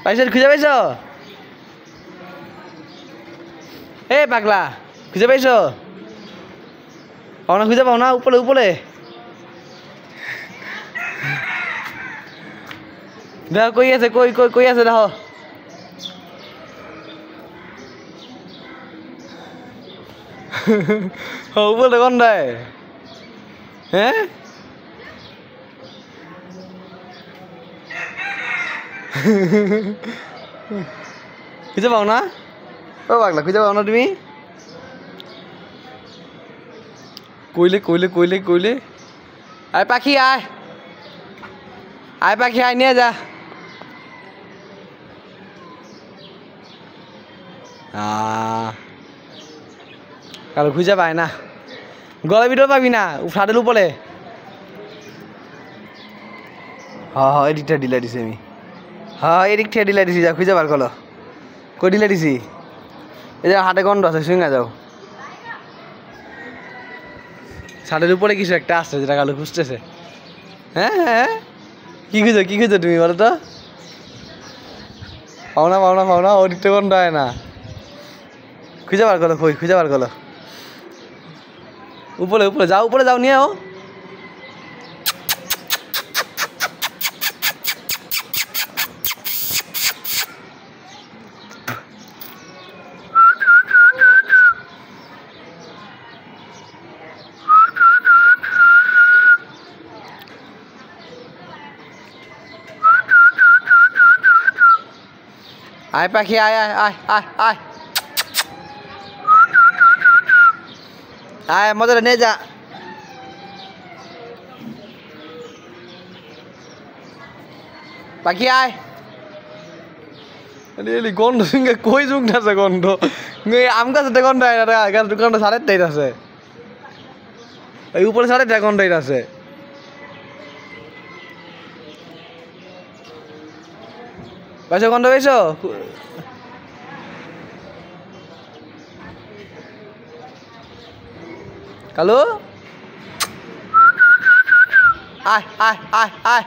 পাইছো খুঁজে পাইছো এ পাগলা খুঁজে পাইছো পাও না খুঁজে পাও না উপরে উপরে দেখো কই আছে কই কই কই আছে দেখো উপরে কোনটায় হ্যাঁ খুঁজে পাও না ও পাগলা খুঁজে পাও না তুমি কইলে কইলে কইলে কইলে আয় পাখি আয় আয় পাখি আয় নিয়ে যা কারো খুঁজে পায় না গলা ভিতরে পাবি না ফাটেল উপরে হ্যাঁ এদিকটা ডিলাই দিছি আমি হ্যাঁ এদিকটা ডিলাই দিছি যা খুঁজে বার করো কই ডিলাই দিছি এই যে হাতে গন্ধ আছে শুঙ্গা যাও ছাদের উপরে কিছু একটা আসছে যেটা কালো খুঁজতেছে হ্যাঁ হ্যাঁ কি খুঁজো তুমি বলো তো পাও না ওদিকটা গন্ধ হয় না খুঁজে বার করো কই খুঁজে বার করো উপরে উপরে যাও নিয়ে আয় পাখি আয় আয় আয় আয় আয় আয় মজা নিয়ে যা পাখি আয় গন্ধ সঙ্গে কই যুগ আছে গন্ধ আম গাছতে গন্ধ গন্ধ সাড়ে টাইট আছে এই উপরে সাড়ে গন্ধ আছে পাইছো গন্ধ পাইছো কালু আয় আয় আয় আয়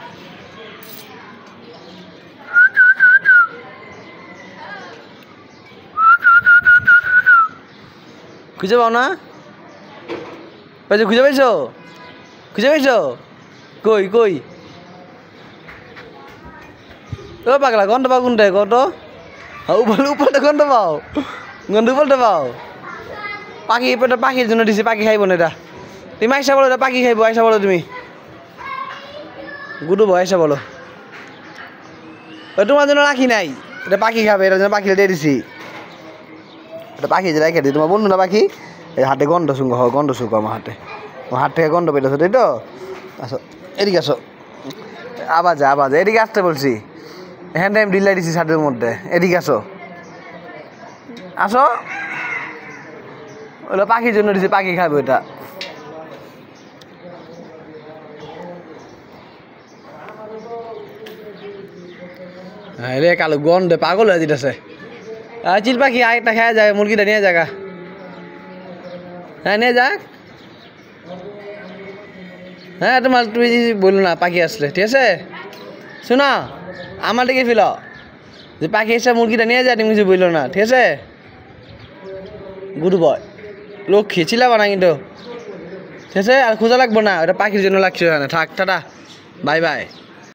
খুঁজে পাও না পাইছো খুঁজে পাইছো কই কই ও পাগলা গন্ধ পাও কোনটায় কত উপরে গন্ধ পাও উপরে পাও পাখি এটা পাখির জন্য দিছি পাখি খাইব না এটা তুমি আইসা বলো এটা পাখি খাইব আইসা বলো তুমি গুডু ভাই আইসা বলো তোমার জন্য রাখি নাই এটা পাখি খাবে এটার জন্য পাখি দিয়ে দিছি এটা পাখি যে রেখে দিই তোমার বন্ধু না পাখি এই হাতে গন্ধ শুঙ্গ গন্ধ শুঙ্গ আমার হাত থেকে গন্ধ পেতেছো তাই তো আসো এদিকে আসো আবাজ এদিকে আসতে বলছি হ্যান্ড টাইম ডিলাই দিছি ছাদের মধ্যে এদিকে আসো আসো ওটা পাখির জন্য দিছি পাখি খাবে ওটা হ্যাঁ রে কালো গন্ধে পাগল হয়ে যেতেছে চিল পাখি আরেকটা খাওয়া যায় মুরগিটা নিয়ে যাক হ্যাঁ নিয়ে যাক হ্যাঁ তোমার তুমি বললো না পাখি আসলে ঠিক আছে শোনো আমার দিকে ফেল যে পাখি এসে মুরগিটা নিয়ে যায় তুমি কিছু বললো না ঠিক আছে গুড বয় লক্ষ্মী চিলাবা না কিন্তু ঠিক আছে আর খোঁজা লাগবো না ওটা পাখির জন্য লাগছে থাক টাটা বাই বাই